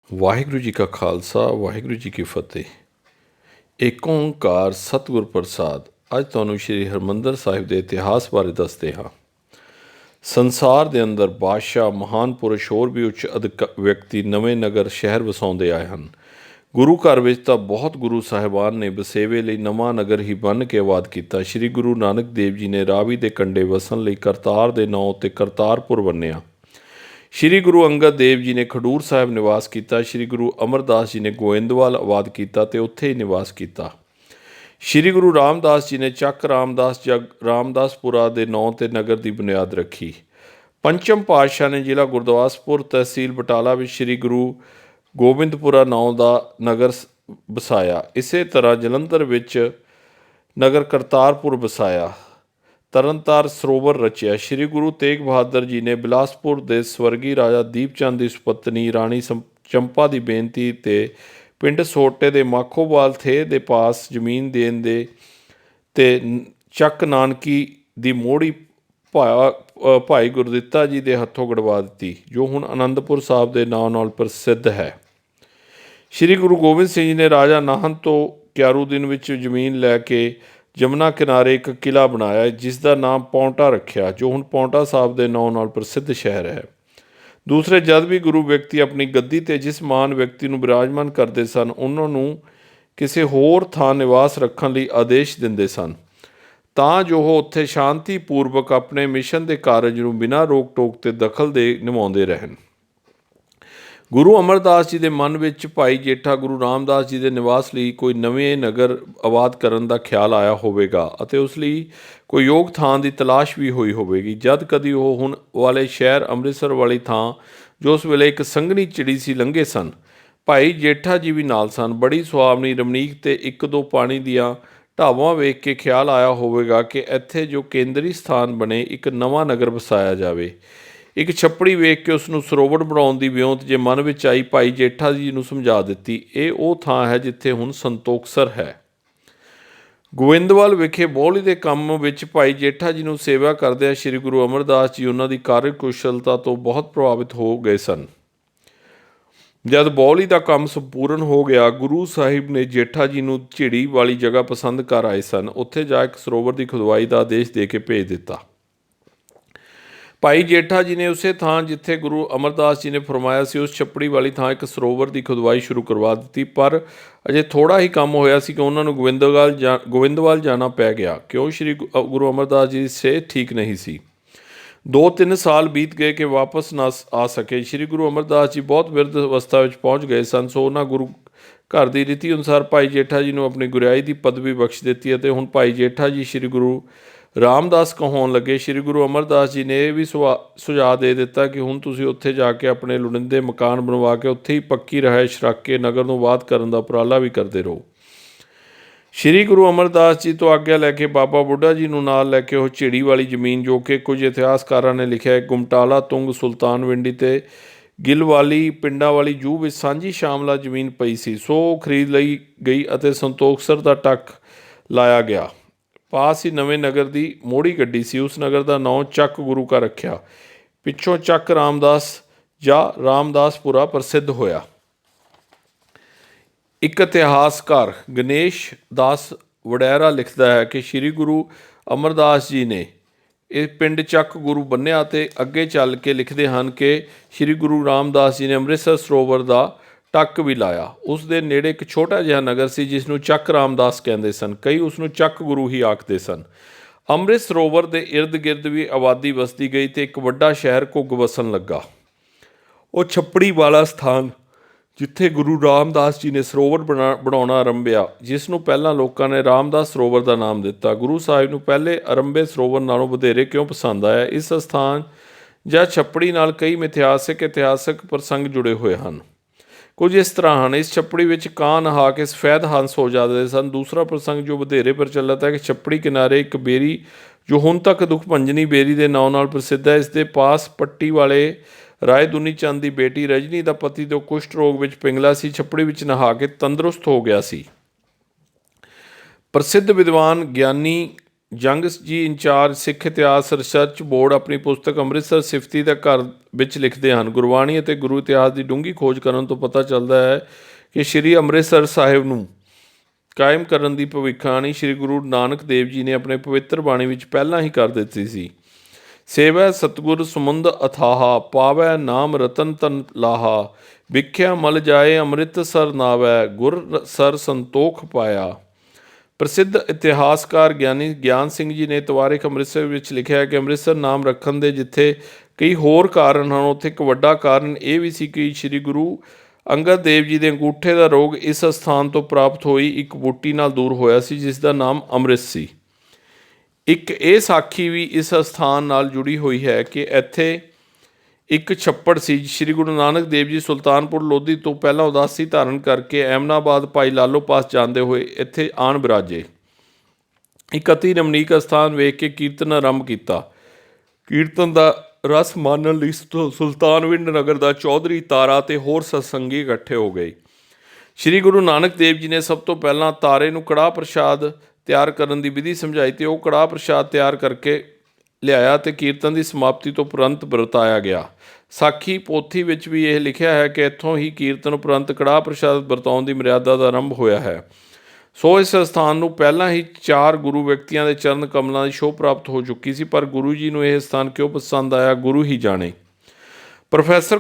ਵਾਹਿਗੁਰੂ ਜੀ ਕਾ ਖਾਲਸਾ ਵਾਹਿਗੁਰੂ ਜੀ ਕੀ ਫਤਿਹ। ਏਕ ਓਂਕਾਰ ਸਤਿਗੁਰ ਪ੍ਰਸਾਦ। ਅੱਜ ਤੁਹਾਨੂੰ ਸ਼੍ਰੀ ਹਰਿਮੰਦਰ ਸਾਹਿਬ ਦੇ ਇਤਿਹਾਸ ਬਾਰੇ ਦੱਸਦੇ ਹਾਂ। ਸੰਸਾਰ ਦੇ ਅੰਦਰ ਬਾਦਸ਼ਾਹ, ਮਹਾਨ ਪੁਰਸ਼, ਹੋਰ ਵੀ ਉੱਚ ਵਿਅਕਤੀ ਨਵੇਂ ਨਗਰ ਸ਼ਹਿਰ ਵਸਾਉਂਦੇ ਆਏ ਹਨ। ਗੁਰੂ ਘਰ ਵਿੱਚ ਤਾਂ ਬਹੁਤ ਗੁਰੂ ਸਾਹਿਬਾਨ ਨੇ ਵਸੇਵੇ ਲਈ ਨਵਾਂ ਨਗਰ ਹੀ ਬੰਨ੍ਹ ਕੇ ਆਬਾਦ ਕੀਤਾ। ਸ਼੍ਰੀ ਗੁਰੂ ਨਾਨਕ ਦੇਵ ਜੀ ਨੇ ਰਾਵੀ ਦੇ ਕੰਢੇ ਵਸਣ ਲਈ ਕਰਤਾਰ ਦੇ ਨਾਂ ਉੱਤੇ ਕਰਤਾਰਪੁਰ ਬੰਨਿਆ। ਸ਼੍ਰੀ ਗੁਰੂ ਅੰਗਦ ਦੇਵ ਜੀ ਨੇ ਖਡੂਰ ਸਾਹਿਬ ਨਿਵਾਸ ਕੀਤਾ। ਸ਼੍ਰੀ ਗੁਰੂ ਅਮਰਦਾਸ ਜੀ ਨੇ ਗੋਇੰਦਵਾਲ ਆਬਾਦ ਕੀਤਾ ਅਤੇ ਉੱਥੇ ਹੀ ਨਿਵਾਸ ਕੀਤਾ। ਸ਼੍ਰੀ ਗੁਰੂ ਰਾਮਦਾਸ ਜੀ ਨੇ ਚੱਕ ਰਾਮਦਾਸ ਜਗ ਰਾਮਦਾਸਪੁਰਾ ਦੇ ਨਾਂ 'ਤੇ ਨਗਰ ਦੀ ਬੁਨਿਆਦ ਰੱਖੀ। ਪੰਚਮ ਪਾਤਸ਼ਾਹ ਨੇ ਜ਼ਿਲ੍ਹਾ ਗੁਰਦਾਸਪੁਰ, ਤਹਿਸੀਲ ਬਟਾਲਾ ਵਿੱਚ ਸ਼੍ਰੀ ਗੁਰੂ ਗੋਬਿੰਦਪੁਰਾ ਨਾਂ ਦਾ ਨਗਰ ਵਸਾਇਆ। ਇਸੇ ਤਰ੍ਹਾਂ ਜਲੰਧਰ ਵਿੱਚ ਨਗਰ ਕਰਤਾਰਪੁਰ ਵਸਾਇਆ। ਤਰਨਤਾਰਨ ਸਰੋਵਰ ਰਚਿਆ। ਸ਼੍ਰੀ ਗੁਰੂ ਤੇਗ ਬਹਾਦਰ ਜੀ ਨੇ ਬਿਲਾਸਪੁਰ ਦੇ ਸਵਰਗੀ ਰਾਜਾ ਦੀਪ ਚੰਦ ਦੀ ਸੁਪਤਨੀ ਰਾਣੀ ਚੰਪਾ ਦੀ ਬੇਨਤੀ 'ਤੇ ਪਿੰਡ ਸੋਟੇ ਦੇ ਮਾਖੋਵਾਲ ਥੇ ਦੇ ਪਾਸ ਜ਼ਮੀਨ ਦੇਣ ਦੇ ਤੇ ਚੱਕ ਨਾਨਕੀ ਦੀ ਮੋਹੜੀ ਭਾਈ ਗੁਰਦਿੱਤਾ ਜੀ ਦੇ ਹੱਥੋਂ ਗੜਵਾ ਦਿੱਤੀ, ਜੋ ਹੁਣ ਅਨੰਦਪੁਰ ਸਾਹਿਬ ਦੇ ਨਾਂ ਨਾਲ ਪ੍ਰਸਿੱਧ ਹੈ। ਸ਼੍ਰੀ ਗੁਰੂ ਗੋਬਿੰਦ ਸਿੰਘ ਜੀ ਨੇ ਰਾਜਾ ਨਾਹਨ ਤੋਂ ਕਿਆਰੂਦੀਨ ਵਿੱਚ ਜ਼ਮੀਨ ਲੈ ਕੇ ਜਮਨਾ ਕਿਨਾਰੇ ਇੱਕ ਕਿਲ੍ਹਾ ਬਣਾਇਆ, ਜਿਸ ਦਾ ਨਾਮ ਪਾਉਂਟਾ ਰੱਖਿਆ, ਜੋ ਹੁਣ ਪਾਉਂਟਾ ਸਾਹਿਬ ਦੇ ਨਾਂ ਨਾਲ ਪ੍ਰਸਿੱਧ ਸ਼ਹਿਰ ਹੈ। ਦੂਸਰੇ, ਜਦ ਵੀ ਗੁਰੂ ਵਿਅਕਤੀ ਆਪਣੀ ਗੱਦੀ 'ਤੇ ਜਿਸ ਮਹਾਨ ਵਿਅਕਤੀ ਨੂੰ ਬਿਰਾਜਮਾਨ ਕਰਦੇ ਸਨ, ਉਹਨਾਂ ਨੂੰ ਕਿਸੇ ਹੋਰ ਥਾਂ ਨਿਵਾਸ ਰੱਖਣ ਲਈ ਆਦੇਸ਼ ਦਿੰਦੇ ਸਨ, ਤਾਂ ਜੋ ਉਹ ਉੱਥੇ ਸ਼ਾਂਤੀਪੂਰਵਕ ਆਪਣੇ ਮਿਸ਼ਨ ਦੇ ਕਾਰਜ ਨੂੰ ਬਿਨਾਂ ਰੋਕ ਟੋਕ ਤੇ ਦਖਲ ਦੇ ਨਿਭਾਉਂਦੇ ਰਹਿਣ। ਗੁਰੂ ਅਮਰਦਾਸ ਜੀ ਦੇ ਮਨ ਵਿੱਚ ਭਾਈ ਜੇਠਾ ਗੁਰੂ ਰਾਮਦਾਸ ਜੀ ਦੇ ਨਿਵਾਸ ਲਈ ਕੋਈ ਨਵੇਂ ਨਗਰ ਆਬਾਦ ਕਰਨ ਦਾ ਖਿਆਲ ਆਇਆ ਹੋਵੇਗਾ ਅਤੇ ਉਸ ਲਈ ਕੋਈ ਯੋਗ ਥਾਂ ਦੀ ਤਲਾਸ਼ ਵੀ ਹੋਈ ਹੋਵੇਗੀ। ਜਦ ਕਦੀ ਉਹ ਹੁਣ ਵਾਲੇ ਸ਼ਹਿਰ ਅੰਮ੍ਰਿਤਸਰ ਵਾਲੀ ਥਾਂ, ਜੋ ਉਸ ਵੇਲੇ ਇੱਕ ਸੰਘਣੀ ਚਿੜੀ ਸੀ, ਲੰਘੇ ਸਨ, ਭਾਈ ਜੇਠਾ ਜੀ ਵੀ ਨਾਲ ਸਨ। ਬੜੀ ਸੁਹਾਵਣੀ, ਰਮਣੀਕ ਤੇ ਇੱਕ ਦੋ ਪਾਣੀ ਦੀਆਂ ਢਾਬਾਂ ਵੇਖ ਕੇ ਖਿਆਲ ਆਇਆ ਹੋਵੇਗਾ ਕਿ ਇੱਥੇ ਜੋ ਕੇਂਦਰੀ ਸਥਾਨ ਬਣੇ, ਇੱਕ ਨਵਾਂ ਨਗਰ ਵਸਾਇਆ ਜਾਵੇ। ਇੱਕ ਛੱਪੜੀ ਵੇਖ ਕੇ ਉਸ ਨੂੰ ਸਰੋਵਰ ਬਣਾਉਣ ਦੀ ਵਿਉਂਤ ਜੇ ਮਨ ਵਿੱਚ ਆਈ, ਭਾਈ ਜੇਠਾ ਜੀ ਨੂੰ ਸਮਝਾ ਦਿੱਤੀ। ਇਹ ਉਹ ਥਾਂ ਹੈ ਜਿੱਥੇ ਹੁਣ ਸੰਤੋਖਸਰ ਹੈ। ਗੋਇੰਦਵਾਲ ਵਿਖੇ ਬੋਹਲੀ ਦੇ ਕੰਮ ਵਿੱਚ ਭਾਈ ਜੇਠਾ ਜੀ ਨੂੰ ਸੇਵਾ ਕਰਦਿਆਂ ਸ਼੍ਰੀ ਗੁਰੂ ਅਮਰਦਾਸ ਜੀ ਉਹਨਾਂ ਦੀ ਕਾਰਜਕੁਸ਼ਲਤਾ ਤੋਂ ਬਹੁਤ ਪ੍ਰਭਾਵਿਤ ਹੋ ਗਏ ਸਨ। ਜਦ ਬੋਹਲੀ ਦਾ ਕੰਮ ਸੰਪੂਰਨ ਹੋ ਗਿਆ, ਗੁਰੂ ਸਾਹਿਬ ਨੇ ਜੇਠਾ ਜੀ ਨੂੰ ਝਿੜੀ ਵਾਲੀ ਜਗ੍ਹਾ ਪਸੰਦ ਕਰ ਆਏ ਸਨ। ਉੱਥੇ ਜਾ ਕੇ ਸਰੋਵਰ ਦੀ ਖੁਦਵਾਈ ਦਾ ਆਦੇਸ਼ ਦੇ ਕੇ ਭੇਜ ਦਿੱਤਾ। ਭਾਈ ਜੇਠਾ ਜੀ ਨੇ ਉਸੇ ਥਾਂ ਜਿੱਥੇ ਗੁਰੂ ਅਮਰਦਾਸ ਜੀ ਨੇ ਫਰਮਾਇਆ ਸੀ, ਉਸ ਛੱਪੜੀ ਵਾਲੀ ਥਾਂ ਇੱਕ ਸਰੋਵਰ ਦੀ ਖੁਦਵਾਈ ਸ਼ੁਰੂ ਕਰਵਾ ਦਿੱਤੀ। ਪਰ ਅਜੇ ਥੋੜ੍ਹਾ ਹੀ ਕੰਮ ਹੋਇਆ ਸੀ ਕਿ ਉਹਨਾਂ ਨੂੰ ਗੋਇੰਦਵਾਲ ਜਾਣਾ ਪੈ ਗਿਆ, ਕਿਉਂ ਸ਼੍ਰੀ ਗੁਰੂ ਅਮਰਦਾਸ ਜੀ ਦੀ ਸਿਹਤ ਠੀਕ ਨਹੀਂ ਸੀ। 2-3 ਸਾਲ ਬੀਤ ਗਏ ਕਿ ਵਾਪਸ ਨਾ ਆ ਸਕੇ। ਸ਼੍ਰੀ ਗੁਰੂ ਅਮਰਦਾਸ ਜੀ ਬਹੁਤ ਬਿਰਧ ਅਵਸਥਾ ਵਿੱਚ ਪਹੁੰਚ ਗਏ ਸਨ, ਸੋ ਉਹਨਾਂ ਗੁਰੂ ਘਰ ਦੀ ਰੀਤੀ ਅਨੁਸਾਰ ਭਾਈ ਜੇਠਾ ਜੀ ਨੂੰ ਆਪਣੀ ਗੁਰਿਆਈ ਦੀ ਪਦਵੀ ਬਖਸ਼ ਦਿੱਤੀ ਅਤੇ ਹੁਣ ਭਾਈ ਜੇਠਾ ਜੀ ਸ਼੍ਰੀ ਗੁਰੂ ਰਾਮਦਾਸ ਕਹਾਉਣ ਲੱਗੇ। ਸ਼੍ਰੀ ਗੁਰੂ ਅਮਰਦਾਸ ਜੀ ਨੇ ਇਹ ਵੀ ਸੁਝਾਅ ਦੇ ਦਿੱਤਾ ਕਿ ਹੁਣ ਤੁਸੀਂ ਉੱਥੇ ਜਾ ਕੇ ਆਪਣੇ ਲੋੜੀਂਦੇ ਮਕਾਨ ਬਣਵਾ ਕੇ ਉੱਥੇ ਹੀ ਪੱਕੀ ਰਿਹਾਇਸ਼ ਰੱਖ ਕੇ ਨਗਰ ਨੂੰ ਆਬਾਦ ਕਰਨ ਦਾ ਉਪਰਾਲਾ ਵੀ ਕਰਦੇ ਰਹੋ। ਸ਼੍ਰੀ ਗੁਰੂ ਅਮਰਦਾਸ ਜੀ ਤੋਂ ਆਗਿਆ ਲੈ ਕੇ ਬਾਬਾ ਬੁੱਢਾ ਜੀ ਨੂੰ ਨਾਲ ਲੈ ਕੇ ਉਹ ਝਿੜੀ ਵਾਲੀ ਜ਼ਮੀਨ, ਜੋ ਕਿ ਕੁਝ ਇਤਿਹਾਸਕਾਰਾਂ ਨੇ ਲਿਖਿਆ ਗੁਮਟਾਲਾ, ਤੁੰਗ, ਸੁਲਤਾਨਵਿੰਡੀ ਤੇ ਗਿੱਲਵਾਲੀ ਪਿੰਡਾਂ ਵਾਲੀ ਜੂਹ ਵਿੱਚ ਸਾਂਝੀ ਸ਼ਾਮਲਾ ਜ਼ਮੀਨ ਪਈ ਸੀ, ਸੋ ਖਰੀਦ ਲਈ ਗਈ ਅਤੇ ਸੰਤੋਖਸਰ ਦਾ ਟੱਕ ਲਾਇਆ ਗਿਆ। ਪਾਸ ਹੀ ਨਵੇਂ ਨਗਰ ਦੀ ਮੋਹੜੀ ਗੱਡੀ ਸੀ। ਉਸ ਨਗਰ ਦਾ ਨਾਂ ਚੱਕ ਗੁਰੂ ਕਾ ਰੱਖਿਆ। ਪਿੱਛੋਂ ਚੱਕ ਰਾਮਦਾਸ ਜਾਂ ਰਾਮਦਾਸਪੁਰਾ ਪ੍ਰਸਿੱਧ ਹੋਇਆ। ਇੱਕ ਇਤਿਹਾਸਕਾਰ ਗਣੇਸ਼ ਦਾਸ ਵਡੈਰਾ ਲਿਖਦਾ ਹੈ ਕਿ ਸ਼੍ਰੀ ਗੁਰੂ ਅਮਰਦਾਸ ਜੀ ਨੇ ਇਹ ਪਿੰਡ ਚੱਕ ਗੁਰੂ ਬੰਨਿਆ ਅਤੇ ਅੱਗੇ ਚੱਲ ਕੇ ਲਿਖਦੇ ਹਨ ਕਿ ਸ਼੍ਰੀ ਗੁਰੂ ਰਾਮਦਾਸ ਜੀ ਨੇ ਅੰਮ੍ਰਿਤਸਰ ਸਰੋਵਰ ਦਾ ਟੱਕ ਵੀ ਲਾਇਆ। ਉਸ ਦੇ ਨੇੜੇ ਇੱਕ ਛੋਟਾ ਜਿਹਾ ਨਗਰ ਸੀ, ਜਿਸ ਨੂੰ ਚੱਕ ਰਾਮਦਾਸ ਕਹਿੰਦੇ ਸਨ। ਕਈ ਉਸ ਨੂੰ ਚੱਕ ਗੁਰੂ ਹੀ ਆਖਦੇ ਸਨ। ਅੰਮ੍ਰਿਤ ਸਰੋਵਰ ਦੇ ਇਰਦ ਗਿਰਦ ਵੀ ਆਬਾਦੀ ਵਸਦੀ ਗਈ ਅਤੇ ਇੱਕ ਵੱਡਾ ਸ਼ਹਿਰ ਘੁੱਗ ਵਸਣ ਲੱਗਾ। ਉਹ ਛੱਪੜੀ ਵਾਲਾ ਸਥਾਨ ਜਿੱਥੇ ਗੁਰੂ ਰਾਮਦਾਸ ਜੀ ਨੇ ਸਰੋਵਰ ਬਣਾਉਣਾ ਆਰੰਭਿਆ, ਜਿਸ ਨੂੰ ਪਹਿਲਾਂ ਲੋਕਾਂ ਨੇ ਰਾਮਦਾਸ ਸਰੋਵਰ ਦਾ ਨਾਮ ਦਿੱਤਾ। ਗੁਰੂ ਸਾਹਿਬ ਨੂੰ ਪਹਿਲੇ ਆਰੰਭੇ ਸਰੋਵਰ ਨਾਲੋਂ ਵਧੇਰੇ ਕਿਉਂ ਪਸੰਦ ਆਇਆ? ਇਸ ਸਥਾਨ ਜਾਂ ਛੱਪੜੀ ਨਾਲ ਕਈ ਇਤਿਹਾਸਕ ਪ੍ਰਸੰਗ ਜੁੜੇ ਹੋਏ ਹਨ। ਕੁਝ ਇਸ ਤਰ੍ਹਾਂ ਹਨ। ਇਸ ਛੱਪੜੀ ਵਿੱਚ ਕਾਂ ਨਹਾ ਕੇ ਸਫੈਦ ਹੰਸ ਹੋ ਜਾਂਦੇ ਸਨ। ਦੂਸਰਾ ਪ੍ਰਸੰਗ ਜੋ ਵਧੇਰੇ ਪ੍ਰਚਲਿਤ ਹੈ ਕਿ ਛੱਪੜੀ ਕਿਨਾਰੇ ਇੱਕ ਬੇਰੀ, ਜੋ ਹੁਣ ਤੱਕ ਦੁਖਭੰਜਨੀ ਬੇਰੀ ਦੇ ਨਾਂ ਨਾਲ ਪ੍ਰਸਿੱਧ ਹੈ, ਇਸ ਦੇ ਪਾਸ ਪੱਟੀ ਵਾਲੇ ਰਾਏ ਦੁਨੀ ਚੰਦ ਦੀ ਬੇਟੀ ਰਜਨੀ ਦਾ ਪਤੀ ਜੋ ਕੁਸ਼ਟ ਰੋਗ ਵਿੱਚ ਪਿੰਗਲਾ ਸੀ, ਛੱਪੜੀ ਵਿੱਚ ਨਹਾ ਕੇ ਤੰਦਰੁਸਤ ਹੋ ਗਿਆ ਸੀ। ਪ੍ਰਸਿੱਧ ਵਿਦਵਾਨ ਗਿਆਨੀ ਜੰਗ ਜੀ ਇੰਚਾਰਜ ਸਿੱਖ ਇਤਿਹਾਸ ਰਿਸਰਚ ਬੋਰਡ ਆਪਣੀ ਪੁਸਤਕ ਅੰਮ੍ਰਿਤਸਰ ਸਿਫਤੀ ਦਾ ਘਰ ਵਿੱਚ ਲਿਖਦੇ ਹਨ, ਗੁਰਬਾਣੀ ਅਤੇ ਗੁਰੂ ਇਤਿਹਾਸ ਦੀ ਡੂੰਘੀ ਖੋਜ ਕਰਨ ਤੋਂ ਪਤਾ ਚੱਲਦਾ ਹੈ ਕਿ ਸ਼੍ਰੀ ਅੰਮ੍ਰਿਤਸਰ ਸਾਹਿਬ ਨੂੰ ਕਾਇਮ ਕਰਨ ਦੀ ਭਵਿੱਖਬਾਣੀ ਸ਼੍ਰੀ ਗੁਰੂ ਨਾਨਕ ਦੇਵ ਜੀ ਨੇ ਆਪਣੇ ਪਵਿੱਤਰ ਬਾਣੀ ਵਿੱਚ ਪਹਿਲਾਂ ਹੀ ਕਰ ਦਿੱਤੀ ਸੀ। ਸੇਵੈ ਸਤਿਗੁਰ ਸਮੁੰਦ ਅਥਾਹਾ, ਪਾਵੈ ਨਾਮ ਰਤਨ ਤਨ ਲਾਹਾ, ਵਿਖਿਆ ਮਲ ਜਾਏ ਅੰਮ੍ਰਿਤਸਰ ਨਾਵੈ, ਗੁਰ ਸਰ ਸੰਤੋਖ ਪਾਇਆ। ਪ੍ਰਸਿੱਧ ਇਤਿਹਾਸਕਾਰ ਗਿਆਨੀ ਗਿਆਨ ਸਿੰਘ ਜੀ ਨੇ ਤਵਾਰਿਖ ਅੰਮ੍ਰਿਤਸਰ ਵਿੱਚ ਲਿਖਿਆ ਕਿ ਅੰਮ੍ਰਿਤਸਰ ਨਾਮ ਰੱਖਣ ਦੇ ਜਿੱਥੇ ਕਈ ਹੋਰ ਕਾਰਨ ਹਨ, ਉੱਥੇ ਇੱਕ ਵੱਡਾ ਕਾਰਨ ਇਹ ਵੀ ਸੀ ਕਿ ਸ਼੍ਰੀ ਗੁਰੂ ਅੰਗਦ ਦੇਵ ਜੀ ਦੇ ਅੰਗੂਠੇ ਦਾ ਰੋਗ ਇਸ ਅਸਥਾਨ ਤੋਂ ਪ੍ਰਾਪਤ ਹੋਈ ਇੱਕ ਬੂਟੀ ਨਾਲ ਦੂਰ ਹੋਇਆ ਸੀ, ਜਿਸ ਦਾ ਨਾਮ ਅੰਮ੍ਰਿਤ ਸੀ। ਇੱਕ ਇਹ ਸਾਖੀ ਵੀ ਇਸ ਅਸਥਾਨ ਨਾਲ ਜੁੜੀ ਹੋਈ ਹੈ ਕਿ ਇੱਥੇ ਇੱਕ ਛੱਪੜ ਸੀ। ਸ਼੍ਰੀ ਗੁਰੂ ਨਾਨਕ ਦੇਵ ਜੀ ਸੁਲਤਾਨਪੁਰ ਲੋਧੀ ਤੋਂ ਪਹਿਲਾਂ ਉਦਾਸੀ ਧਾਰਨ ਕਰਕੇ ਐਮਨਾਬਾਦ ਭਾਈ ਲਾਲੋ ਪਾਸ ਜਾਂਦੇ ਹੋਏ ਇੱਥੇ ਆਣ ਬਿਰਾਜੇ। ਇੱਕ ਅਤੀ ਰਮਣੀਕ ਅਸਥਾਨ ਵੇਖ ਕੇ ਕੀਰਤਨ ਆਰੰਭ ਕੀਤਾ। ਕੀਰਤਨ ਦਾ ਰਸ ਮਾਣਨ ਲਈ ਸੁਲਤਾਨਵਿੰਡ ਨਗਰ ਦਾ ਚੌਧਰੀ ਤਾਰਾ ਅਤੇ ਹੋਰ ਸਤਸੰਗੀ ਇਕੱਠੇ ਹੋ ਗਏ। ਸ਼੍ਰੀ ਗੁਰੂ ਨਾਨਕ ਦੇਵ ਜੀ ਨੇ ਸਭ ਤੋਂ ਪਹਿਲਾਂ ਤਾਰੇ ਨੂੰ ਕੜਾਹ ਪ੍ਰਸ਼ਾਦ ਤਿਆਰ ਕਰਨ ਦੀ ਵਿਧੀ ਸਮਝਾਈ ਅਤੇ ਉਹ ਕੜਾਹ ਪ੍ਰਸ਼ਾਦ ਤਿਆਰ ਕਰਕੇ ਲਿਆਇਆ ਅਤੇ ਕੀਰਤਨ ਦੀ ਸਮਾਪਤੀ ਤੋਂ ਉਪਰੰਤ ਵਰਤਾਇਆ ਗਿਆ। ਸਾਖੀ ਪੋਥੀ ਵਿੱਚ ਵੀ ਇਹ ਲਿਖਿਆ ਹੈ ਕਿ ਇੱਥੋਂ ਹੀ ਕੀਰਤਨ ਉਪਰੰਤ ਕੜਾਹ ਪ੍ਰਸ਼ਾਦ ਵਰਤਾਉਣ ਦੀ ਮਰਿਆਦਾ ਦਾ ਆਰੰਭ ਹੋਇਆ ਹੈ। ਸੋ ਇਸ ਸਥਾਨ ਨੂੰ ਪਹਿਲਾਂ ਹੀ 4 ਗੁਰੂ ਵਿਅਕਤੀਆਂ ਦੇ ਚਰਨ ਕਮਲਾਂ ਦੀ ਸ਼ੋਅ ਪ੍ਰਾਪਤ ਹੋ ਚੁੱਕੀ ਸੀ, ਪਰ ਗੁਰੂ ਜੀ ਨੂੰ ਇਹ ਸਥਾਨ ਕਿਉਂ ਪਸੰਦ ਆਇਆ, ਗੁਰੂ ਹੀ ਜਾਣੇ। ਪ੍ਰੋਫੈਸਰ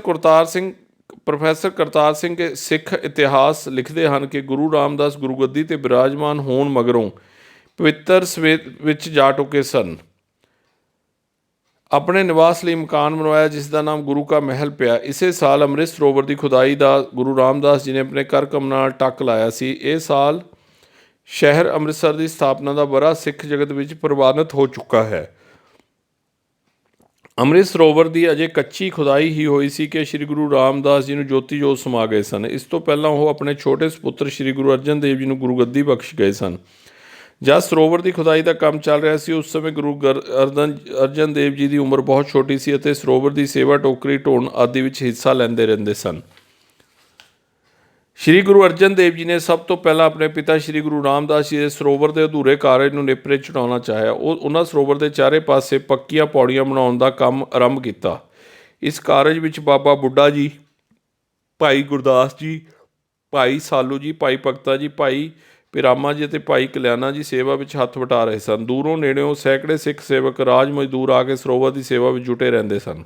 ਕਰਤਾਰ ਸਿੰਘ ਸਿੱਖ ਇਤਿਹਾਸ ਲਿਖਦੇ ਹਨ ਕਿ ਗੁਰੂ ਰਾਮਦਾਸ ਗੁਰੂਗੱਦੀ 'ਤੇ ਬਿਰਾਜਮਾਨ ਹੋਣ ਮਗਰੋਂ ਪਵਿੱਤਰ ਸਵੇਤ ਵਿੱਚ ਜਾ ਟੁਕੇ ਸਨ। ਆਪਣੇ ਨਿਵਾਸ ਲਈ ਮਕਾਨ ਬਣਵਾਇਆ, ਜਿਸ ਦਾ ਨਾਮ ਗੁਰੂ ਕਾ ਮਹਿਲ ਪਿਆ। ਇਸੇ ਸਾਲ ਅੰਮ੍ਰਿਤ ਸਰੋਵਰ ਦੀ ਖੁਦਾਈ ਦਾ ਗੁਰੂ ਰਾਮਦਾਸ ਜੀ ਨੇ ਆਪਣੇ ਕਰ ਕਮਲਾਂ ਨਾਲ ਟੱਕ ਲਾਇਆ ਸੀ। ਇਹ ਸਾਲ ਸ਼ਹਿਰ ਅੰਮ੍ਰਿਤਸਰ ਦੀ ਸਥਾਪਨਾ ਦਾ ਵਰ੍ਹਾ ਸਿੱਖ ਜਗਤ ਵਿੱਚ ਪ੍ਰਵਾਨਿਤ ਹੋ ਚੁੱਕਾ ਹੈ। ਅੰਮ੍ਰਿਤ ਸਰੋਵਰ ਦੀ ਅਜੇ ਕੱਚੀ ਖੁਦਾਈ ਹੀ ਹੋਈ ਸੀ ਕਿ ਸ਼੍ਰੀ ਗੁਰੂ ਰਾਮਦਾਸ ਜੀ ਨੂੰ ਜੋਤੀ ਜੋਤ ਸਮਾ ਗਏ ਸਨ। ਇਸ ਤੋਂ ਪਹਿਲਾਂ ਉਹ ਆਪਣੇ ਛੋਟੇ ਸਪੁੱਤਰ ਸ਼੍ਰੀ ਗੁਰੂ ਅਰਜਨ ਦੇਵ ਜੀ ਨੂੰ ਗੁਰੂਗੱਦੀ ਬਖਸ਼ ਗਏ ਸਨ। ਜਦ ਸਰੋਵਰ ਦੀ ਖੁਦਾਈ ਦਾ ਕੰਮ ਚੱਲ ਰਿਹਾ ਸੀ, ਉਸ ਸਮੇਂ ਗੁਰੂ ਅਰਜਨ ਦੇਵ ਜੀ ਦੀ ਉਮਰ ਬਹੁਤ ਛੋਟੀ ਸੀ ਅਤੇ ਸਰੋਵਰ ਦੀ ਸੇਵਾ, ਟੋਕਰੀ ਢੋਣ ਆਦਿ ਵਿੱਚ ਹਿੱਸਾ ਲੈਂਦੇ ਰਹਿੰਦੇ ਸਨ। ਸ਼੍ਰੀ ਗੁਰੂ ਅਰਜਨ ਦੇਵ ਜੀ ਨੇ ਸਭ ਤੋਂ ਪਹਿਲਾਂ ਆਪਣੇ ਪਿਤਾ ਸ਼੍ਰੀ ਗੁਰੂ ਰਾਮਦਾਸ ਜੀ ਦੇ ਸਰੋਵਰ ਦੇ ਅਧੂਰੇ ਕਾਰਜ ਨੂੰ ਨੇਪਰੇ ਚੜਾਉਣਾ ਚਾਹਿਆ। ਉਹਨਾਂ ਸਰੋਵਰ ਦੇ ਚਾਰੇ ਪਾਸੇ ਪੱਕੀਆਂ ਪੌੜੀਆਂ ਬਣਾਉਣ ਦਾ ਕੰਮ ਆਰੰਭ ਕੀਤਾ। ਇਸ ਕਾਰਜ ਵਿੱਚ ਬਾਬਾ ਬੁੱਢਾ ਜੀ, ਭਾਈ ਗੁਰਦਾਸ ਜੀ, ਭਾਈ ਸਾਲੂ ਜੀ, ਭਾਈ ਭਗਤਾ ਜੀ, ਭਾਈ ਪਿਰਾਮਾ ਜੀ ਅਤੇ ਭਾਈ ਕਲਿਆਣਾ ਜੀ ਸੇਵਾ ਵਿੱਚ ਹੱਥ ਵਟਾ ਰਹੇ ਸਨ। ਦੂਰੋਂ ਨੇੜਿਓਂ ਸੈਂਕੜੇ ਸਿੱਖ ਸੇਵਕ, ਰਾਜ ਮਜ਼ਦੂਰ ਆ ਕੇ ਸਰੋਵਰ ਦੀ ਸੇਵਾ ਵਿੱਚ ਜੁਟੇ ਰਹਿੰਦੇ ਸਨ।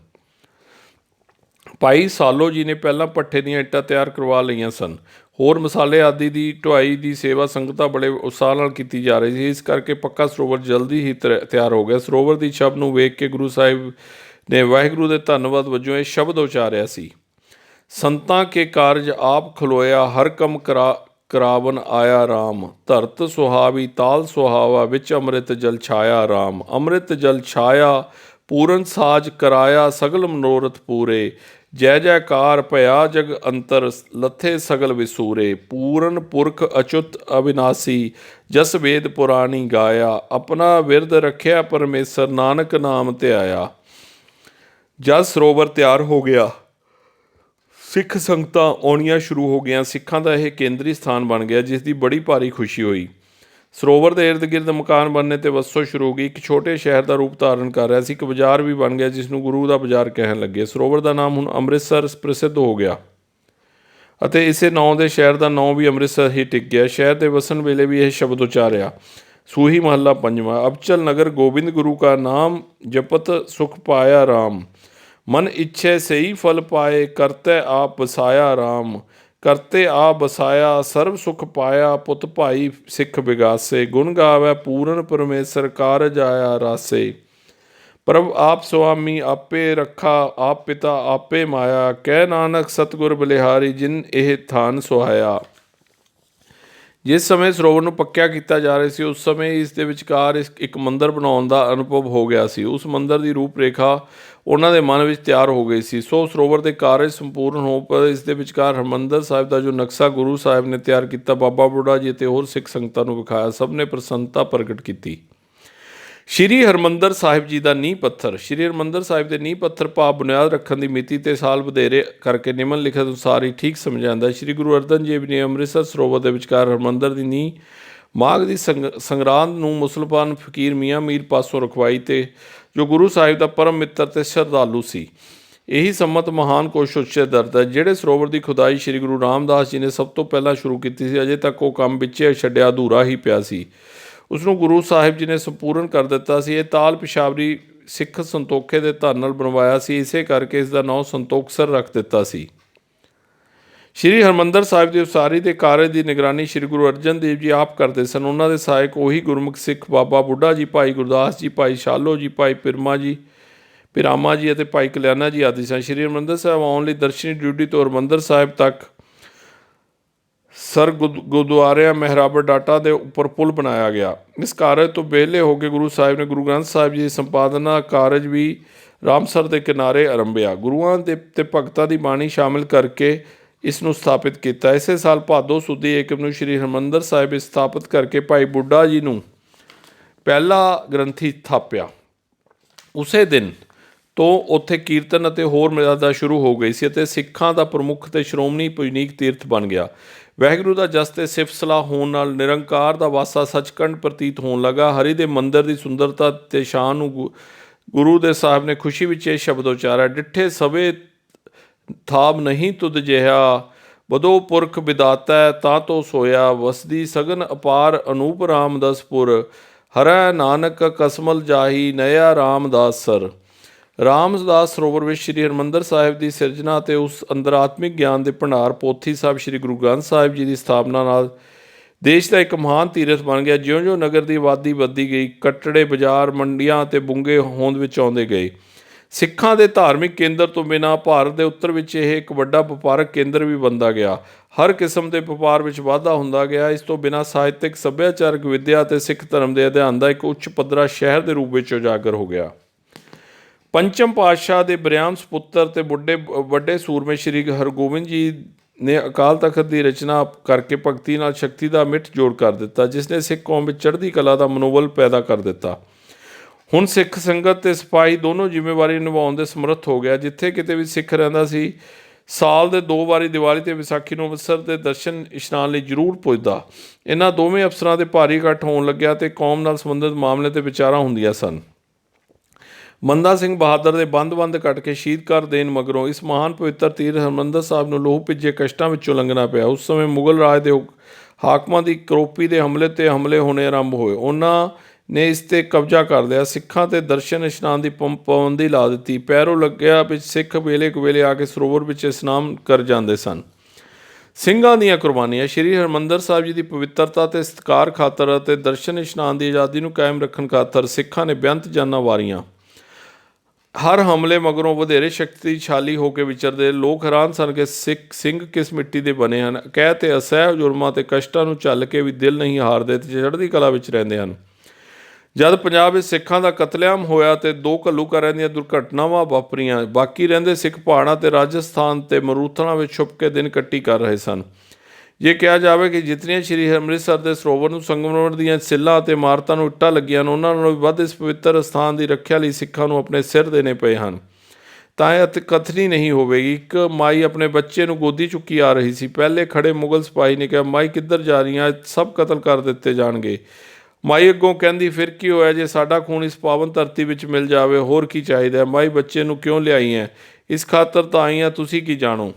ਭਾਈ ਸਾਲੋ ਜੀ ਨੇ ਪਹਿਲਾਂ ਭੱਠੇ ਦੀਆਂ ਇੱਟਾਂ ਤਿਆਰ ਕਰਵਾ ਲਈਆਂ ਸਨ। ਹੋਰ ਮਸਾਲੇ ਆਦਿ ਦੀ ਢੁਆਈ ਦੀ ਸੇਵਾ ਸੰਗਤਾਂ ਬੜੇ ਉਤਸ਼ਾਹ ਨਾਲ ਕੀਤੀ ਜਾ ਰਹੀ ਸੀ। ਇਸ ਕਰਕੇ ਪੱਕਾ ਸਰੋਵਰ ਜਲਦੀ ਹੀ ਤਿਆਰ ਹੋ ਗਿਆ। ਸਰੋਵਰ ਦੀ ਛੱਬ ਨੂੰ ਵੇਖ ਕੇ ਗੁਰੂ ਸਾਹਿਬ ਨੇ ਵਾਹਿਗੁਰੂ ਦੇ ਧੰਨਵਾਦ ਵਜੋਂ ਇਹ ਸ਼ਬਦ ਉਚਾਰਿਆ ਸੀ, ਸੰਤਾਂ ਕੇ ਕਾਰਜ ਆਪ ਖਲੋਇਆ, ਹਰ ਕੰਮ ਕਰਾਵਨ ਆਇਆ ਰਾਮ, ਧਰਤ ਸੁਹਾਵੀ ਤਾਲ ਸੁਹਾਵਾ, ਵਿੱਚ ਅੰਮ੍ਰਿਤ ਜਲ ਛਾਇਆ ਰਾਮ। ਅੰਮ੍ਰਿਤ ਜਲ ਛਾਇਆ ਪੂਰਨ ਸਾਜ ਕਰਾਇਆ, ਸਗਲ ਮਨੋਰਥ ਪੂਰੇ, ਜੈ ਜੈਕਾਰ ਭਇਆ ਜਗ ਅੰਤਰ, ਲੱਥੇ ਸਗਲ ਵਿਸੂਰੇ। ਪੂਰਨ ਪੁਰਖ ਅਚੁੱਤ ਅਵਿਨਾਸੀ, ਜਸ ਵੇਦ ਪੁਰਾਣੀ ਗਾਇਆ, ਆਪਣਾ ਵਿਰਦ ਰੱਖਿਆ ਪਰਮੇਸ਼ਰ, ਨਾਨਕ ਨਾਮ ਧਿਆਇਆ। ਜਦ ਸਰੋਵਰ ਤਿਆਰ ਹੋ ਗਿਆ, ਸਿੱਖ ਸੰਗਤਾਂ ਆਉਣੀਆਂ ਸ਼ੁਰੂ ਹੋ ਗਈਆਂ। ਸਿੱਖਾਂ ਦਾ ਇਹ ਕੇਂਦਰੀ ਸਥਾਨ ਬਣ ਗਿਆ, ਜਿਸ ਦੀ ਬੜੀ ਭਾਰੀ ਖੁਸ਼ੀ ਹੋਈ। ਸਰੋਵਰ ਦੇ ਇਰਦ ਗਿਰਦ ਮਕਾਨ ਬਣਨੇ ਤੇ ਵਸੋਂ ਸ਼ੁਰੂ ਹੋ ਗਈ। ਇੱਕ ਛੋਟੇ ਸ਼ਹਿਰ ਦਾ ਰੂਪ ਧਾਰਨ ਕਰ ਰਿਹਾ ਸੀ। ਇੱਕ ਬਾਜ਼ਾਰ ਵੀ ਬਣ ਗਿਆ, ਜਿਸ ਨੂੰ ਗੁਰੂ ਦਾ ਬਾਜ਼ਾਰ ਕਹਿਣ ਲੱਗੇ। ਸਰੋਵਰ ਦਾ ਨਾਮ ਹੁਣ ਅੰਮ੍ਰਿਤਸਰ ਪ੍ਰਸਿੱਧ ਹੋ ਗਿਆ ਅਤੇ ਇਸੇ ਨਾਂ ਦੇ ਸ਼ਹਿਰ ਦਾ ਨਾਂ ਵੀ ਅੰਮ੍ਰਿਤਸਰ ਹੀ ਟਿਕ ਗਿਆ। ਸ਼ਹਿਰ ਦੇ ਵਸਣ ਵੇਲੇ ਵੀ ਇਹ ਸ਼ਬਦ ਉਚਾਰਿਆ। ਸੂਹੀ ਮਹੱਲਾ ਪੰਜਵਾਂ। ਅਬਚਲ ਨਗਰ ਗੋਬਿੰਦ ਗੁਰੂ ਕਾ ਨਾਮ, ਜਪਤ ਸੁਖ ਪਾਇਆ ਰਾਮ, ਮਨ ਇੱਛੇ ਸਹੀ ਫਲ ਪਾਏ, ਕਰਤੇ ਆਪ ਬਸਾਇਆ ਰਾਮ। ਕਰਤੇ ਆ ਬਸਾਇਆ ਸਰਬ ਸੁਖ ਪਾਇਆ, ਪੁੱਤ ਭਾਈ ਸਿੱਖ ਵਿਗਾਸੇ, ਗੁਣ ਗਾਵੈ ਪੂਰਨ ਪਰਮੇਸ਼ਰ, ਕਾਰਜ ਆਇਆ ਰਾਸੇ। ਪ੍ਰਭ ਆਪ ਸੁਆਮੀ ਆਪੇ ਰੱਖਾ, ਆਪ ਪਿਤਾ ਆਪੇ ਮਾਇਆ, ਕਹਿ ਨਾਨਕ ਸਤਿਗੁਰ ਬਲਿਹਾਰੀ, ਜਿਨ ਇਹ ਥਾਨ ਸੁਹਾਇਆ। ਜਿਸ ਸਮੇਂ ਸਰੋਵਰ ਨੂੰ ਪੱਕਿਆ ਕੀਤਾ ਜਾ ਰਿਹਾ ਸੀ, ਉਸ ਸਮੇਂ ਇਸ ਦੇ ਵਿਚਕਾਰ ਇੱਕ ਮੰਦਰ ਬਣਾਉਣ ਦਾ ਅਨੁਭਵ ਹੋ ਗਿਆ ਸੀ। ਉਸ ਮੰਦਰ ਦੀ ਰੂਪ ਰੇਖਾ ਉਹਨਾਂ ਦੇ ਮਨ ਵਿੱਚ ਤਿਆਰ ਹੋ ਗਈ ਸੀ। ਸੋ ਸਰੋਵਰ ਦੇ ਕਾਰਜ ਸੰਪੂਰਨ ਹੋ ਪਰ ਇਸ ਦੇ ਵਿਚਕਾਰ ਹਰਿਮੰਦਰ ਸਾਹਿਬ ਦਾ ਜੋ ਨਕਸ਼ਾ ਗੁਰੂ ਸਾਹਿਬ ਨੇ ਤਿਆਰ ਕੀਤਾ, ਬਾਬਾ ਬੁੱਢਾ ਜੀ ਅਤੇ ਹੋਰ ਸਿੱਖ ਸੰਗਤਾਂ ਨੂੰ ਵਿਖਾਇਆ। ਸਭ ਨੇ ਪ੍ਰਸੰਨਤਾ ਪ੍ਰਗਟ ਕੀਤੀ। ਸ਼੍ਰੀ ਹਰਿਮੰਦਰ ਸਾਹਿਬ ਜੀ ਦਾ ਨੀਂਹ ਪੱਥਰ। ਸ਼੍ਰੀ ਹਰਿਮੰਦਰ ਸਾਹਿਬ ਦੇ ਨੀਂਹ ਪੱਥਰ ਭਾਵ ਬੁਨਿਆਦ ਰੱਖਣ ਦੀ ਮਿਤੀ ਤੇ ਸਾਲ ਵਧੇਰੇ ਕਰਕੇ ਨਿਮਨ ਲਿਖਤ ਅਨੁਸਾਰ ਹੀ ਠੀਕ ਸਮਝਿਆ ਜਾਂਦਾ। ਸ਼੍ਰੀ ਗੁਰੂ ਅਰਜਨ ਦੇਵ ਜੀ ਨੇ ਅੰਮ੍ਰਿਤਸਰ ਸਰੋਵਰ ਦੇ ਵਿਚਕਾਰ ਹਰਿਮੰਦਰ ਦੀ ਨੀਂਹ ਮਾਘ ਦੀ ਸੰਗਰਾਂਦ ਨੂੰ ਮੁਸਲਮਾਨ ਫਕੀਰ ਮੀਆਂ ਮੀਰ ਪਾਸੋਂ ਰਖਵਾਈ ਤੇ ਜੋ ਗੁਰੂ ਸਾਹਿਬ ਦਾ ਪਰਮ ਮਿੱਤਰ ਤੇ ਸ਼ਰਧਾਲੂ ਸੀ। ਇਹੀ ਸੰਮਤ ਮਹਾਨ ਕੋਸ਼ ਉੱਚੇ ਦਰਦ ਹੈ। ਜਿਹੜੇ ਸਰੋਵਰ ਦੀ ਖੁਦਾਈ ਸ੍ਰੀ ਗੁਰੂ ਰਾਮਦਾਸ ਜੀ ਨੇ ਸਭ ਤੋਂ ਪਹਿਲਾਂ ਸ਼ੁਰੂ ਕੀਤੀ ਸੀ, ਅਜੇ ਤੱਕ ਉਹ ਕੰਮ ਵਿੱਚੇ ਛੱਡਿਆ ਅਧੂਰਾ ਹੀ ਪਿਆ ਸੀ। ਉਸ ਨੂੰ ਗੁਰੂ ਸਾਹਿਬ ਜੀ ਨੇ ਸੰਪੂਰਨ ਕਰ ਦਿੱਤਾ ਸੀ। ਇਹ ਤਾਲ ਪਿਸ਼ਾਵਰੀ ਸਿੱਖ ਸੰਤੋਖੇ ਦੇ ਧਨ ਨਾਲ ਬਣਵਾਇਆ ਸੀ, ਇਸੇ ਕਰਕੇ ਇਸ ਦਾ ਨਾਂ ਸੰਤੋਖਸਰ ਰੱਖ ਦਿੱਤਾ ਸੀ। ਸ਼੍ਰੀ ਹਰਿਮੰਦਰ ਸਾਹਿਬ ਦੀ ਉਸਾਰੀ ਦੇ ਕਾਰਜ ਦੀ ਨਿਗਰਾਨੀ ਸ਼੍ਰੀ ਗੁਰੂ ਅਰਜਨ ਦੇਵ ਜੀ ਆਪ ਕਰਦੇ ਸਨ। ਉਹਨਾਂ ਦੇ ਸਹਾਇਕ ਉਹੀ ਗੁਰਮੁਖ ਸਿੱਖ ਬਾਬਾ ਬੁੱਢਾ ਜੀ, ਭਾਈ ਗੁਰਦਾਸ ਜੀ, ਭਾਈ ਸ਼ਾਲੋ ਜੀ, ਭਾਈ ਪਿਰਾਮਾ ਜੀ ਅਤੇ ਭਾਈ ਕਲਿਆਣਾ ਜੀ ਆਦਿ ਸਨ। ਸ਼੍ਰੀ ਹਰਿਮੰਦਰ ਸਾਹਿਬ ਆਉਣ ਲਈ ਦਰਸ਼ਨੀ ਡਿਊਟੀ ਤੋਂ ਹਰਿਮੰਦਰ ਸਾਹਿਬ ਤੱਕ ਗੁਰਦੁਆਰਿਆਂ ਮਹਿਰਾਬਰ ਡਾਟਾ ਦੇ ਉੱਪਰ ਪੁਲ ਬਣਾਇਆ ਗਿਆ। ਇਸ ਕਾਰਜ ਤੋਂ ਵਿਹਲੇ ਹੋ ਕੇ ਗੁਰੂ ਸਾਹਿਬ ਨੇ ਗੁਰੂ ਗ੍ਰੰਥ ਸਾਹਿਬ ਜੀ ਦੀ ਸੰਪਾਦਨਾ ਕਾਰਜ ਵੀ ਰਾਮਸਰ ਦੇ ਕਿਨਾਰੇ ਆਰੰਭਿਆ। ਗੁਰੂਆਂ ਦੇ ਤੇ ਭਗਤਾਂ ਦੀ ਬਾਣੀ ਸ਼ਾਮਿਲ ਕਰਕੇ ਇਸ ਨੂੰ ਸਥਾਪਿਤ ਕੀਤਾ। ਇਸੇ ਸਾਲ ਭਾਦੋ ਸੁਦੀ ਏਕਮ ਨੂੰ ਸ਼੍ਰੀ ਹਰਿਮੰਦਰ ਸਾਹਿਬ ਸਥਾਪਿਤ ਕਰਕੇ ਭਾਈ ਬੁੱਢਾ ਜੀ ਨੂੰ ਪਹਿਲਾ ਗ੍ਰੰਥੀ ਥਾਪਿਆ। ਉਸੇ ਦਿਨ ਤੋਂ ਉੱਥੇ ਕੀਰਤਨ ਅਤੇ ਹੋਰ ਮਰਿਆਦਾ ਸ਼ੁਰੂ ਹੋ ਗਈ ਸੀ ਅਤੇ ਸਿੱਖਾਂ ਦਾ ਪ੍ਰਮੁੱਖ ਤੇ ਸ਼੍ਰੋਮਣੀ ਪੂਜਨੀਕ ਤੀਰਥ ਬਣ ਗਿਆ। ਵਾਹਿਗੁਰੂ ਦਾ ਜਸ ਤੇ ਸਿਫਤ ਸਲਾਹ ਹੋਣ ਨਾਲ ਨਿਰੰਕਾਰ ਦਾ ਵਾਸਾ ਸੱਚਖੰਡ ਪ੍ਰਤੀਤ ਹੋਣ ਲੱਗਾ। ਹਰੀ ਦੇ ਮੰਦਰ ਦੀ ਸੁੰਦਰਤਾ ਤੇ ਸ਼ਾਨ ਨੂੰ ਗੁਰੂ ਦੇ ਸਾਹਿਬ ਨੇ ਖੁਸ਼ੀ ਵਿੱਚ ਇਹ ਸ਼ਬਦ ਉਚਾਰਿਆ, ਡਿੱਠੇ ਸਵੇ ਥਾਬ ਨਹੀਂ ਤੁਧ ਜਿਹਾ, ਬਦੋ ਪੁਰਖ ਵਿਦਾਤਾ ਤਾਂ ਤੋ ਸੋਇਆ, ਵਸਦੀ ਸਗਨ ਅਪਾਰ ਅਨੂਪ ਰਾਮਦਾਸਪੁਰ, ਹਰੈ ਨਾਨਕ ਕਸਮਲ ਜਾਹੀ ਨਇਆ ਰਾਮਦਾਸ ਸਰ। ਰਾਮਦਾਸ ਸਰੋਵਰ ਵਿੱਚ ਸ਼੍ਰੀ ਹਰਿਮੰਦਰ ਸਾਹਿਬ ਦੀ ਸਿਰਜਣਾ ਅਤੇ ਉਸ ਅੰਦਰ ਆਤਮਿਕ ਗਿਆਨ ਦੇ ਭੰਡਾਰ ਪੋਥੀ ਸਾਹਿਬ ਸ਼੍ਰੀ ਗੁਰੂ ਗ੍ਰੰਥ ਸਾਹਿਬ ਜੀ ਦੀ ਸਥਾਪਨਾ ਨਾਲ ਦੇਸ਼ ਦਾ ਇੱਕ ਮਹਾਨ ਤੀਰਥ ਬਣ ਗਿਆ। ਜਿਉਂ-ਜਿਉਂ ਨਗਰ ਦੀ ਆਬਾਦੀ ਵੱਧਦੀ ਗਈ, ਕੱਟੜੇ ਬਾਜ਼ਾਰ, ਮੰਡੀਆਂ ਅਤੇ ਬੁੰਗੇ ਹੋਂਦ ਵਿੱਚ ਆਉਂਦੇ ਗਏ। ਸਿੱਖਾਂ ਦੇ ਧਾਰਮਿਕ ਕੇਂਦਰ ਤੋਂ ਬਿਨਾਂ ਭਾਰਤ ਦੇ ਉੱਤਰ ਵਿੱਚ ਇਹ ਇੱਕ ਵੱਡਾ ਵਪਾਰਕ ਕੇਂਦਰ ਵੀ ਬਣਦਾ ਗਿਆ। ਹਰ ਕਿਸਮ ਦੇ ਵਪਾਰ ਵਿੱਚ ਵਾਧਾ ਹੁੰਦਾ ਗਿਆ। ਇਸ ਤੋਂ ਬਿਨਾਂ ਸਾਹਿਤਕ, ਸੱਭਿਆਚਾਰਕ, ਵਿੱਦਿਆ ਅਤੇ ਸਿੱਖ ਧਰਮ ਦੇ ਅਧਿਐਨ ਦਾ ਇੱਕ ਉੱਚ ਪੱਧਰਾ ਸ਼ਹਿਰ ਦੇ ਰੂਪ ਵਿੱਚ ਉਜਾਗਰ ਹੋ ਗਿਆ। ਪੰਚਮ ਪਾਤਸ਼ਾਹ ਦੇ ਬਰਿਆਮ ਸਪੁੱਤਰ ਅਤੇ ਵੱਡੇ ਸੂਰਮੇ ਸ਼੍ਰੀ ਹਰਗੋਬਿੰਦ ਜੀ ਨੇ ਅਕਾਲ ਤਖਤ ਦੀ ਰਚਨਾ ਕਰਕੇ ਭਗਤੀ ਨਾਲ ਸ਼ਕਤੀ ਦਾ ਮਿੱਠ ਜੋੜ ਕਰ ਦਿੱਤਾ, ਜਿਸ ਨੇ ਸਿੱਖ ਕੌਮ ਵਿੱਚ ਚੜ੍ਹਦੀ ਕਲਾ ਦਾ ਮਨੋਬਲ ਪੈਦਾ ਕਰ ਦਿੱਤਾ। ਹੁਣ ਸਿੱਖ ਸੰਗਤ ਤੇ ਸਿਪਾਹੀ ਦੋਨੋਂ ਜ਼ਿੰਮੇਵਾਰੀ ਨਿਭਾਉਣ ਦੇ ਸਮਰੱਥ ਹੋ ਗਿਆ। ਜਿੱਥੇ ਕਿਤੇ ਵੀ ਸਿੱਖ ਰਹਿੰਦਾ ਸੀ, ਸਾਲ ਦੇ 2 ਵਾਰੀ ਦੀਵਾਲੀ ਅਤੇ ਵਿਸਾਖੀ ਨੂੰ ਅੰਮ੍ਰਿਤਸਰ ਦੇ ਦਰਸ਼ਨ ਇਸ਼ਨਾਨ ਲਈ ਜ਼ਰੂਰ ਪੁੱਜਦਾ। ਇਹਨਾਂ ਦੋਵੇਂ ਅਫਸਰਾਂ ਦੇ ਭਾਰੀ ਇਕੱਠ ਹੋਣ ਲੱਗਿਆ ਅਤੇ ਕੌਮ ਨਾਲ ਸੰਬੰਧਿਤ ਮਾਮਲੇ 'ਤੇ ਵਿਚਾਰਾਂ ਹੁੰਦੀਆਂ ਸਨ। ਬੰਦਾ ਸਿੰਘ ਬਹਾਦਰ ਦੇ ਬੰਦ ਕੱਟ ਕੇ ਸ਼ਹੀਦ ਕਰ ਦੇਣ ਮਗਰੋਂ ਇਸ ਮਹਾਨ ਪਵਿੱਤਰ ਤੀਰਥ ਹਰਿਮੰਦਰ ਸਾਹਿਬ ਨੂੰ ਲੋਹ ਭਿੱਜੇ ਕਸ਼ਟਾਂ ਵਿੱਚੋਂ ਲੰਘਣਾ ਪਿਆ। ਉਸ ਸਮੇਂ ਮੁਗਲ ਰਾਜ ਦੇ ਹਾਕਮਾਂ ਦੀ ਕਰੋਪੀ ਦੇ ਹਮਲੇ ਹੋਣੇ ਆਰੰਭ ਹੋਏ। ਉਹਨਾਂ ਨੇ ਇਸ 'ਤੇ ਕਬਜ਼ਾ ਕਰ ਲਿਆ। ਸਿੱਖਾਂ 'ਤੇ ਦਰਸ਼ਨ ਇਸ਼ਨਾਨ ਦੀ ਪਾਬੰਦੀ ਲਾ ਦਿੱਤੀ। ਪੈਰੋਂ ਲੱਗਿਆ ਵਿੱਚ ਸਿੱਖ ਵੇਲੇ ਕੁਵੇਲੇ ਆ ਕੇ ਸਰੋਵਰ ਵਿੱਚ ਇਸ਼ਨਾਨ ਕਰ ਜਾਂਦੇ ਸਨ। ਸਿੰਘਾਂ ਦੀਆਂ ਕੁਰਬਾਨੀਆਂ। ਸ਼੍ਰੀ ਹਰਿਮੰਦਰ ਸਾਹਿਬ ਜੀ ਦੀ ਪਵਿੱਤਰਤਾ ਅਤੇ ਸਤਿਕਾਰ ਖਾਤਰ ਅਤੇ ਦਰਸ਼ਨ ਇਸ਼ਨਾਨ ਦੀ ਆਜ਼ਾਦੀ ਨੂੰ ਕਾਇਮ ਰੱਖਣ ਖਾਤਰ ਸਿੱਖਾਂ ਨੇ ਬੇਅੰਤ ਜਾਨਾਂ ਵਾਰੀਆਂ। ਹਰ ਹਮਲੇ ਮਗਰੋਂ ਵਧੇਰੇ ਸ਼ਕਤੀਸ਼ਾਲੀ ਹੋ ਕੇ ਵਿਚਰਦੇ ਲੋਕ ਹੈਰਾਨ ਸਨ ਕਿ ਸਿੰਘ ਕਿਸ ਮਿੱਟੀ ਦੇ ਬਣੇ ਹਨ। ਕਹਿ ਤੇ ਅਸਹਿ ਜੁਰਮਾਂ ਅਤੇ ਕਸ਼ਟਾਂ ਨੂੰ ਝੱਲ ਕੇ ਵੀ ਦਿਲ ਨਹੀਂ ਹਾਰਦੇ ਅਤੇ ਚੜ੍ਹਦੀ ਕਲਾ ਵਿੱਚ ਰਹਿੰਦੇ ਹਨ। ਜਦ ਪੰਜਾਬ ਵਿੱਚ ਸਿੱਖਾਂ ਦਾ ਕਤਲੇਆਮ ਹੋਇਆ ਅਤੇ 2 ਘੱਲੂਘਾਰਿਆਂ ਦੀਆਂ ਦੁਰਘਟਨਾਵਾਂ ਵਾਪਰੀਆਂ, ਬਾਕੀ ਰਹਿੰਦੇ ਸਿੱਖ ਪਹਾੜਾਂ ਅਤੇ ਰਾਜਸਥਾਨ ਅਤੇ ਮਰੂਥਲਾਂ ਵਿੱਚ ਛੁਪ ਕੇ ਦਿਨ ਕੱਟੀ ਕਰ ਰਹੇ ਸਨ। ਜੇ ਕਿਹਾ ਜਾਵੇ ਕਿ ਜਿਤਨੀਆਂ ਸ਼੍ਰੀ ਅੰਮ੍ਰਿਤਸਰ ਦੇ ਸਰੋਵਰ ਨੂੰ ਸੰਗਮਰਮਰ ਦੀਆਂ ਸਿੱਲਾਂ ਅਤੇ ਇਮਾਰਤਾਂ ਨੂੰ ਇੱਟਾਂ ਲੱਗੀਆਂ ਹਨ, ਉਹਨਾਂ ਨਾਲੋਂ ਵੀ ਵੱਧ ਇਸ ਪਵਿੱਤਰ ਅਸਥਾਨ ਦੀ ਰੱਖਿਆ ਲਈ ਸਿੱਖਾਂ ਨੂੰ ਆਪਣੇ ਸਿਰ ਦੇਣੇ ਪਏ ਹਨ। ਤਾਂ ਇਹ ਕਥਨੀ ਨਹੀਂ ਹੋਵੇਗੀ। ਇੱਕ ਮਾਈ ਆਪਣੇ ਬੱਚੇ ਨੂੰ ਗੋਦੀ ਚੁੱਕੀ ਆ ਰਹੀ ਸੀ। ਪਹਿਲੇ ਖੜੇ ਮੁਗਲ ਸਿਪਾਹੀ ਨੇ ਕਿਹਾ, ਮਾਈ ਕਿੱਧਰ ਜਾ ਰਹੀ ਹੈ? ਸਭ ਕਤਲ ਕਰ ਦਿੱਤੇ ਜਾਣਗੇ। ਮਾਈ ਅੱਗੋਂ ਕਹਿੰਦੀ, ਫਿਰ ਕੀ ਹੋਇਆ ਜੇ ਸਾਡਾ ਖੂਨ ਇਸ ਪਾਵਨ ਧਰਤੀ ਵਿੱਚ ਮਿਲ ਜਾਵੇ, ਹੋਰ ਕੀ ਚਾਹੀਦਾ? ਮਾਈ ਬੱਚੇ ਨੂੰ ਕਿਉਂ ਲਿਆਈ ਹੈ? ਇਸ ਖਾਤਰ ਤਾਂ ਆਈ ਹਾਂ, ਤੁਸੀਂ ਕੀ ਜਾਣੋ।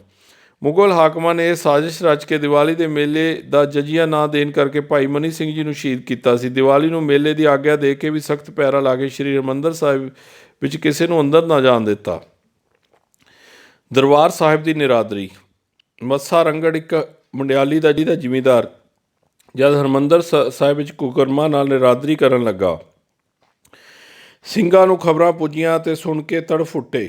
ਮੁਗਲ ਹਾਕਮਾਂ ਨੇ ਇਹ ਸਾਜ਼ਿਸ਼ ਰਚ ਕੇ ਦੀਵਾਲੀ ਦੇ ਮੇਲੇ ਦਾ ਜਜ਼ੀਆ ਨਾ ਦੇਣ ਕਰਕੇ ਭਾਈ ਮਨੀ ਸਿੰਘ ਜੀ ਨੂੰ ਸ਼ਹੀਦ ਕੀਤਾ ਸੀ। ਦੀਵਾਲੀ ਨੂੰ ਮੇਲੇ ਦੀ ਆਗਿਆ ਦੇ ਕੇ ਵੀ ਸਖਤ ਪਹਿਰਾ ਲਾ ਕੇ ਸ਼੍ਰੀ ਹਰਿਮੰਦਰ ਸਾਹਿਬ ਵਿੱਚ ਕਿਸੇ ਨੂੰ ਅੰਦਰ ਨਾ ਜਾਣ ਦਿੱਤਾ। ਦਰਬਾਰ ਸਾਹਿਬ ਦੀ ਨਿਰਾਦਰੀ। ਮੱਸਾ ਰੰਗੜ ਇੱਕ ਮੰਡਿਆਲੀ ਦਾ ਜਿਹਦਾ ਜ਼ਿਮੀਂਦਾਰ ਜਦ ਹਰਿਮੰਦਰ ਸਾਹਿਬ ਵਿੱਚ ਕੁਕਰਮਾਂ ਨਾਲ ਨਿਰਾਦਰੀ ਕਰਨ ਲੱਗਾ, ਸਿੰਘਾਂ ਨੂੰ ਖਬਰਾਂ ਪੁੱਜੀਆਂ ਅਤੇ ਸੁਣ ਕੇ ਤੜਫ ਉੱਠੇ।